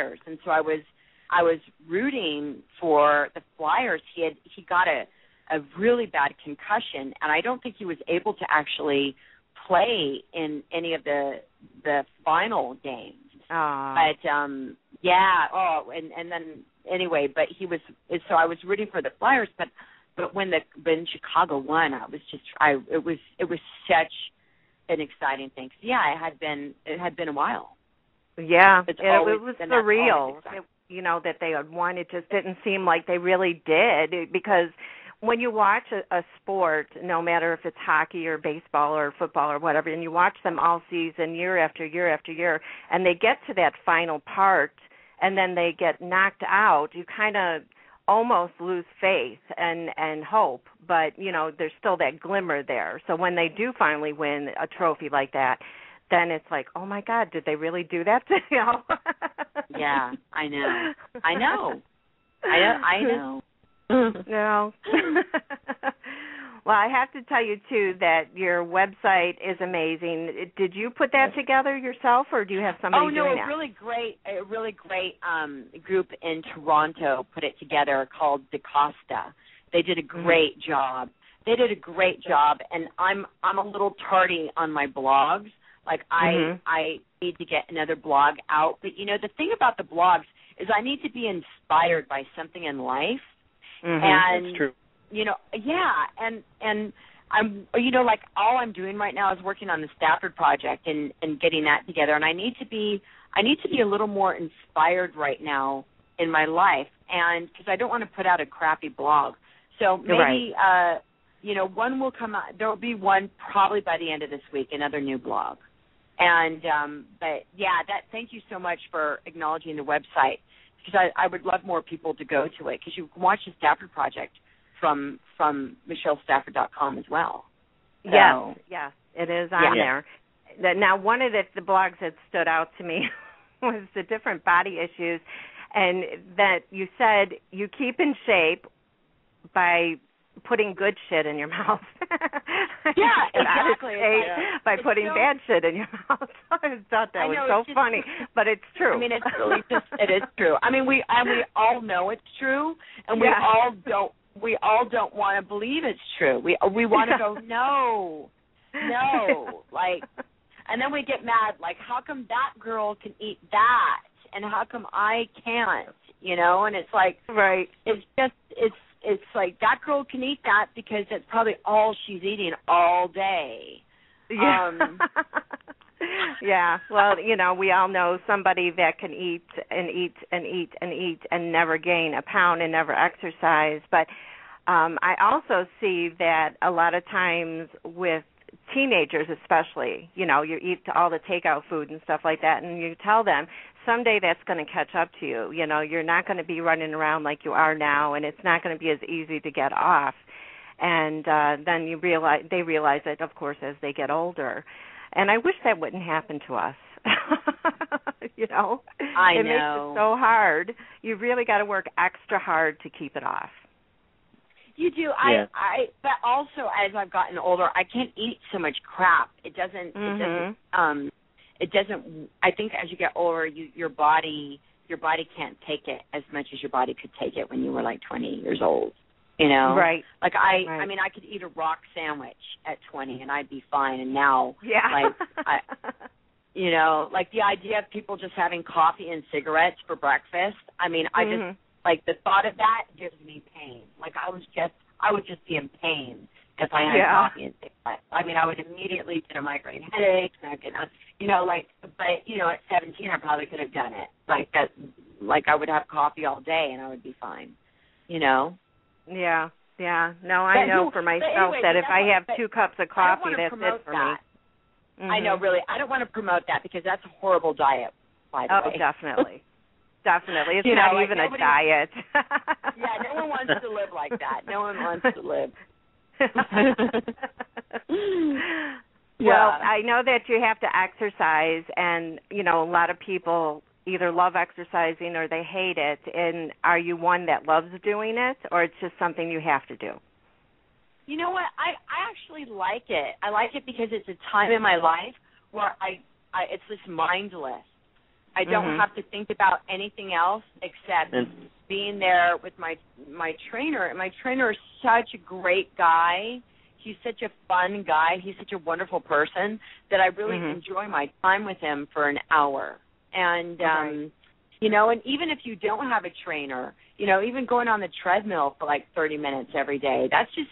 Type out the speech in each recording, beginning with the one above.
Flyers, and so I was rooting for the Flyers. He got a really bad concussion, and I don't think he was able to actually play in any of the final games. But and then anyway, but so I was rooting for the Flyers, but when Chicago won, it was such an exciting thing. 'Cause, yeah, it had been a while. Yeah, it was surreal. That they had won. It just didn't seem like they really did, because when you watch a sport, no matter if it's hockey or baseball or football or whatever, and you watch them all season, year after year after year, and they get to that final part and then they get knocked out, you kind of almost lose faith and hope, but, there's still that glimmer there. So when they do finally win a trophy like that, then it's like, oh, my God, did they really do that to you? Yeah, I know. I know. No. Well, I have to tell you, too, that your website is amazing. Did you put that together yourself, or do you have somebody doing that? Oh, no, a really great group in Toronto put it together called DaCosta. They did a great job. And I'm a little tardy on my blogs. Like, I need to get another blog out. But, the thing about the blogs is I need to be inspired by something in life. And, that's true. And I'm, like all I'm doing right now is working on the Stafford-project and getting that together. And I need to be a little more inspired right now in my life, and because I don't want to put out a crappy blog. So maybe, one will come out. There will be one probably by the end of this week, another new blog. And, thank you so much for acknowledging the website, because I would love more people to go to it, because you can watch the Stafford Project from MichelleStafford.com as well. So, yes, it is on there. Now, one of the blogs that stood out to me was the different body issues, and that you said you keep in shape by putting good shit in your mouth. Yeah, exactly. By putting bad shit in your mouth. I thought that was so funny, but it's true. I mean, it's really it is true. I mean, we all know it's true, and we all don't want to believe it's true. We want to go, no, like, and then we get mad, like, how come that girl can eat that, and how come I can't, And it's like, right. It's like that girl can eat that because that's probably all she's eating all day. Yeah. Yeah. Well, we all know somebody that can eat and eat and eat and eat and never gain a pound and never exercise. But I also see that a lot of times with teenagers especially, you eat all the takeout food and stuff like that, and you tell them someday that's going to catch up to you. You're not going to be running around like you are now, and it's not going to be as easy to get off. And then they realize it, of course, as they get older. And I wish that wouldn't happen to us. I know. It makes it so hard. You really got to work extra hard to keep it off. You do. Yeah. But also as I've gotten older, I can't eat so much crap. It doesn't. I think as you get older, your body can't take it as much as your body could take it when you were like 20 years old. Right. Like I mean, I could eat a rock sandwich at 20 and I'd be fine. And now, like the idea of people just having coffee and cigarettes for breakfast. I mean, I just like the thought of that gives me pain. Like I would just be in pain if I had coffee and cigarettes. I mean, I would immediately get a migraine headache. And I'd get, but at 17, I probably could have done it. Like that, like I would have coffee all day and I would be fine. Yeah. No, I know for myself that if I have 2 cups of coffee, that's it for me. I know, really. I don't want to promote that because that's a horrible diet, by the way. Oh, definitely. Definitely. It's not even a diet. Yeah, no one wants to live like that. No one wants to live. Well, I know that you have to exercise, and, a lot of people either love exercising or they hate it. And are you one that loves doing it, or it's just something you have to do? You know what? I actually like it. I like it because it's a time in my life where it's just mindless. I don't have to think about anything else except being there with my trainer. And my trainer is such a great guy. He's such a fun guy. He's such a wonderful person that I really enjoy my time with him for an hour. And, you know, and even if you don't have a trainer, you know, even going on the treadmill for like 30 minutes every day, that's just,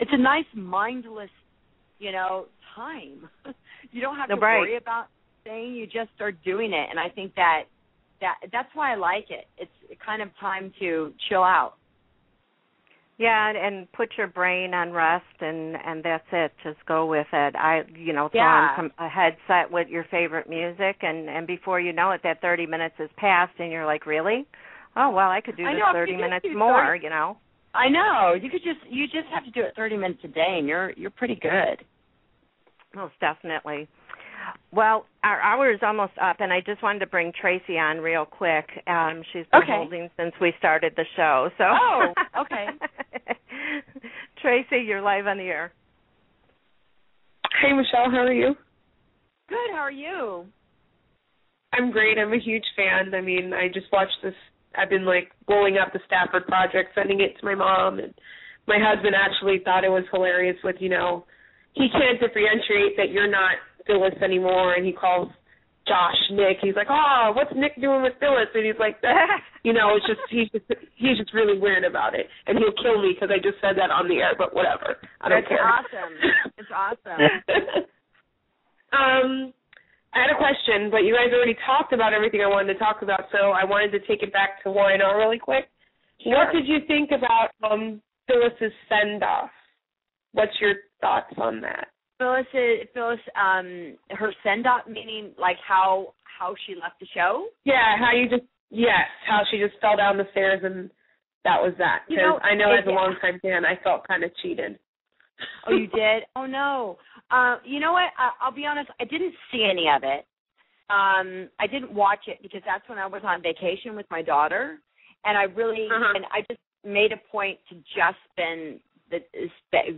it's a nice mindless, you know, time. You don't have to worry about thing, you just are doing it, and I think that's why I like it. It's kind of time to chill out. Yeah, and put your brain on rest, and that's it. Just go with it. Throw on a headset with your favorite music, and before you know it, that 30 minutes has passed, and you're like, really? Oh well, I could do this 30 minutes more. You know. I know. You just have to do it 30 minutes a day, and you're pretty good. Most definitely. Well, our hour is almost up, and I just wanted to bring Tracy on real quick. She's been holding since we started the show. So. Oh, okay. Tracy, you're live on the air. Hey, Michelle, how are you? Good, how are you? I'm great. I'm a huge fan. I mean, I just watched this. I've been, blowing up the Stafford-project, sending it to my mom, and my husband actually thought it was hilarious with, he can't differentiate that you're not Phyllis anymore, and he calls Josh Nick. He's like, oh, what's Nick doing with Phyllis? And he's like, it's just he's just really weird about it, and he'll kill me because I just said that on the air. But whatever, I don't care. Awesome. It's awesome. I had a question, but you guys already talked about everything I wanted to talk about, so I wanted to take it back to Y&R really quick. Sure. What did you think about Phyllis's send-off? What's your thoughts on that? Phyllis, her send-off, meaning how she left the show? Yeah, how she just fell down the stairs and that was that. Because I know as a longtime fan, I felt kind of cheated. Oh, you did? Oh, no. You know what? I'll be honest, I didn't see any of it. I didn't watch it because that's when I was on vacation with my daughter, and I really, and I just made a point to just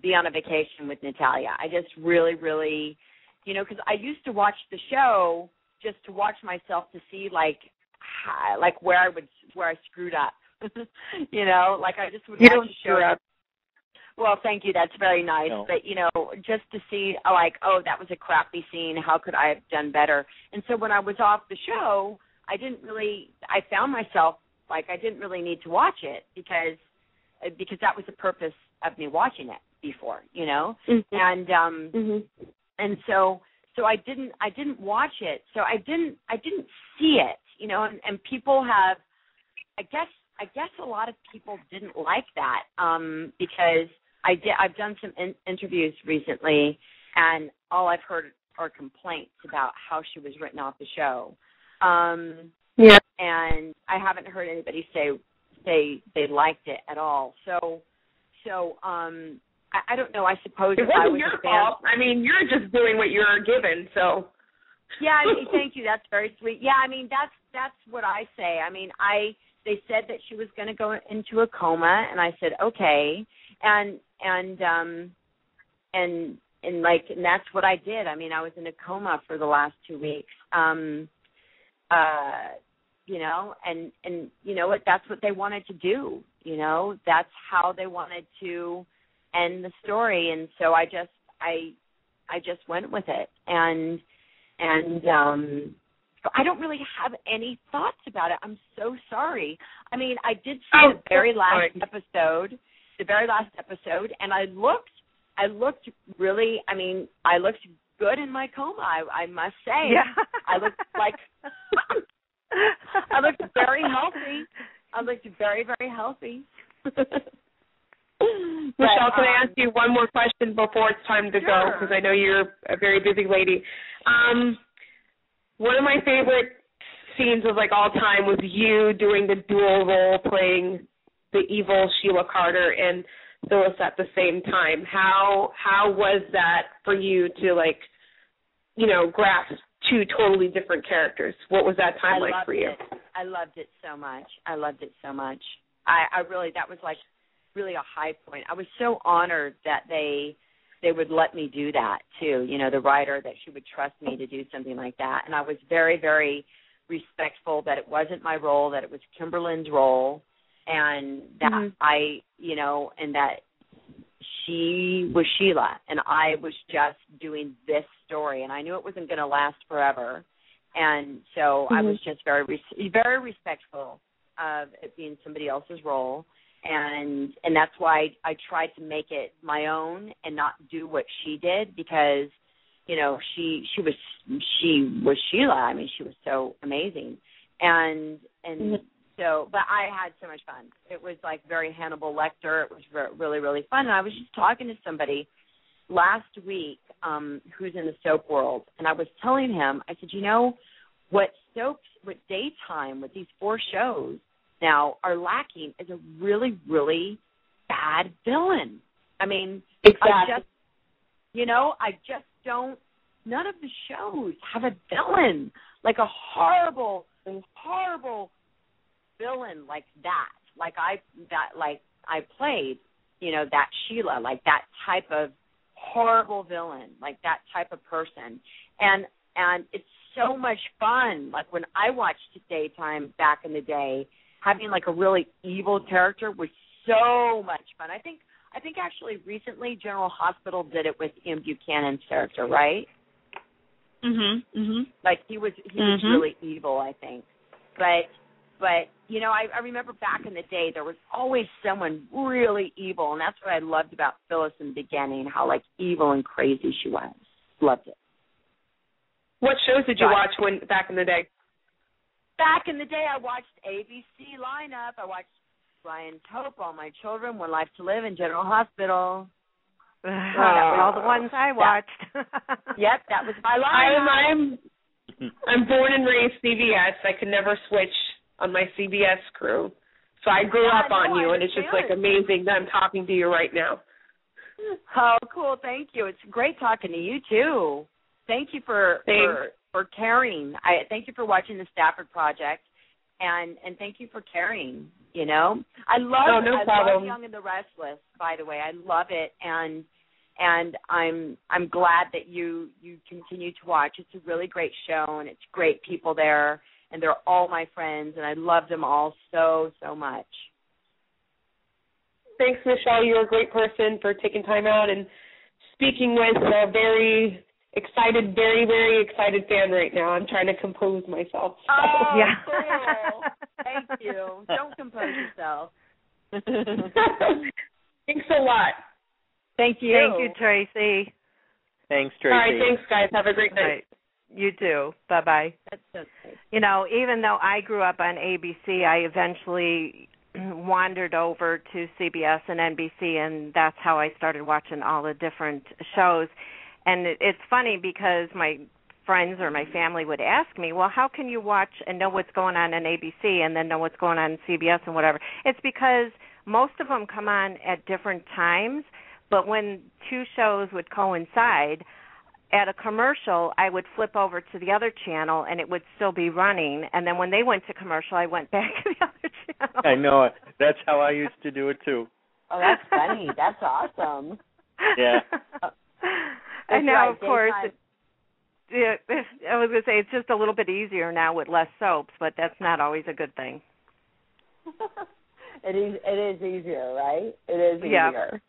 be on a vacation with Natalia. I just really, really, because I used to watch the show just to watch myself to see where I screwed up. I just would watch the show. Up. Well, thank you. That's very nice. No. But just to see that was a crappy scene. How could I have done better? And so when I was off the show, I found myself I didn't really need to watch it because that was the purpose of me watching it before, and so I didn't watch it, so I didn't see it, and people have, I guess a lot of people didn't like that, because I've done some interviews recently, and all I've heard are complaints about how she was written off the show, and I haven't heard anybody say they liked it at all. So I don't know. I suppose it wasn't your fault. I mean, you're just doing what you're given. So yeah, thank you. That's very sweet. Yeah, I mean that's what I say. I mean, they said that she was going to go into a coma, and I said okay, and that's what I did. I mean, I was in a coma for the last 2 weeks. And you know what? That's what they wanted to do. That's how they wanted to end the story, and so I just went with it, and I don't really have any thoughts about it. I'm so sorry. I mean, I did see the very last episode, and I looked really. I mean, I looked good in my coma. I must say, I looked I looked very healthy. I looked very, very healthy. Michelle, can I ask you one more question before it's time to go? Because I know you're a very busy lady. One of my favorite scenes of all time was you doing the dual role, playing the evil Sheila Carter and Phyllis at the same time. How was that for you to grasp two totally different characters? What was that time like for you? I loved it so much. I really, that was really a high point. I was so honored that they would let me do that too. The writer, that she would trust me to do something like that. And I was very, very respectful that it wasn't my role, that it was Kimberly's role, and that and that she was Sheila, and I was just doing this story, and I knew it wasn't going to last forever, and so I was just very respectful of it being somebody else's role, and that's why I tried to make it my own and not do what she did, because she was Sheila. I mean, she was so amazing, and so, but I had so much fun. It was like very Hannibal Lecter. It was really, really fun. And I was just talking to somebody last week who's in the soap world, and I was telling him, I said, what daytime with these 4 shows now are lacking is a really, really bad villain. I mean, exactly. I just don't. None of the shows have a villain, like a horrible villain like that. Like I played, that Sheila, like that type of horrible villain, like that type of person, and it's so much fun. Like when I watched daytime back in the day, having like a really evil character was so much fun. I think actually recently General Hospital did it with Ian Buchanan's character, right? Like he was really evil, I think. But I remember back in the day there was always someone really evil, and that's what I loved about Phyllis in the beginning, how like evil and crazy she was. Loved it. What shows did you watch back in the day? Back in the day, I watched ABC lineup. I watched Ryan Tope, All My Children, One Life to Live, and General Hospital. All the ones I watched. Yep, that was my lineup. I'm born and raised CBS. I could never switch on my CBS crew. So I grew up on you, and it's just like amazing that I'm talking to you right now. Oh, cool. Thank you. It's great talking to you, too. Thank you for caring. Thank you for watching the Stafford Project, and thank you for caring, I love the-young-and-the-restless, by the way. I love it, and I'm glad that you continue to watch. It's a really great show, and it's great people there, and they're all my friends, and I love them all so, so much. Thanks, Michelle. You're a great person for taking time out and speaking with a very excited, very, very excited fan right now. I'm trying to compose myself. So. Oh, yeah. Cool. Thank you. Don't compose yourself. Thanks a lot. Thank you. Thank you, Tracy. Thanks, Tracy. All right, thanks, guys. Have a great night. Right. You too. Bye-bye. That's so great. Even though I grew up on ABC, I eventually wandered over to CBS and NBC, and that's how I started watching all the different shows. And it's funny because my friends or my family would ask me, well, how can you watch and know what's going on ABC and then know what's going on in CBS and whatever? It's because most of them come on at different times, but when 2 shows would coincide, at a commercial, I would flip over to the other channel and it would still be running. And then when they went to commercial, I went back to the other channel. I know it. That's how I used to do it, too. Oh, that's funny. That's awesome. Yeah. And now, of course, I was going to say it's just a little bit easier now with less soaps, but that's not always a good thing. It is easier, right? It is easier.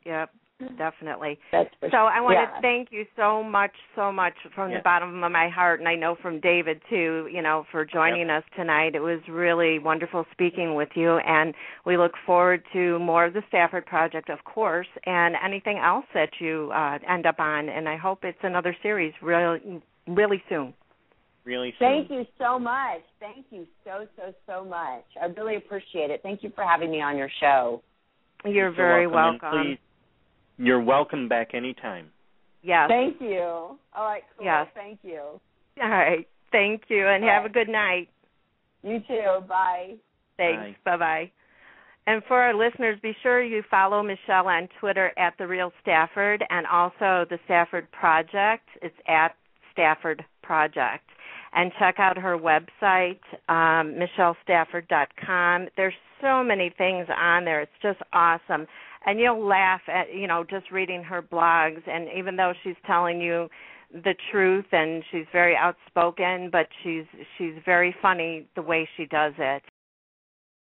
Yep, definitely. That's for so I want to thank you so much from the bottom of my heart, and I know from David, too, for joining us tonight. It was really wonderful speaking with you, and we look forward to more of the Stafford Project, of course, and anything else that you end up on, and I hope it's another series really, really soon. Really soon. Thank you so much. Thank you so much. I really appreciate it. Thank you for having me on your show. You're very welcome. Please, you're welcome back anytime. Yes. Thank you. All right, cool. Yes. Thank you. All right. Thank you, and have a good night. You too. Bye. Thanks. Bye-bye. And for our listeners, be sure you follow Michelle on Twitter at @TheRealStafford and also the Stafford Project. It's at Stafford Project. And check out her website, michellestafford.com. There's so many things on there. It's just awesome. And you'll laugh at, just reading her blogs. And even though she's telling you the truth, and she's very outspoken, but she's very funny the way she does it.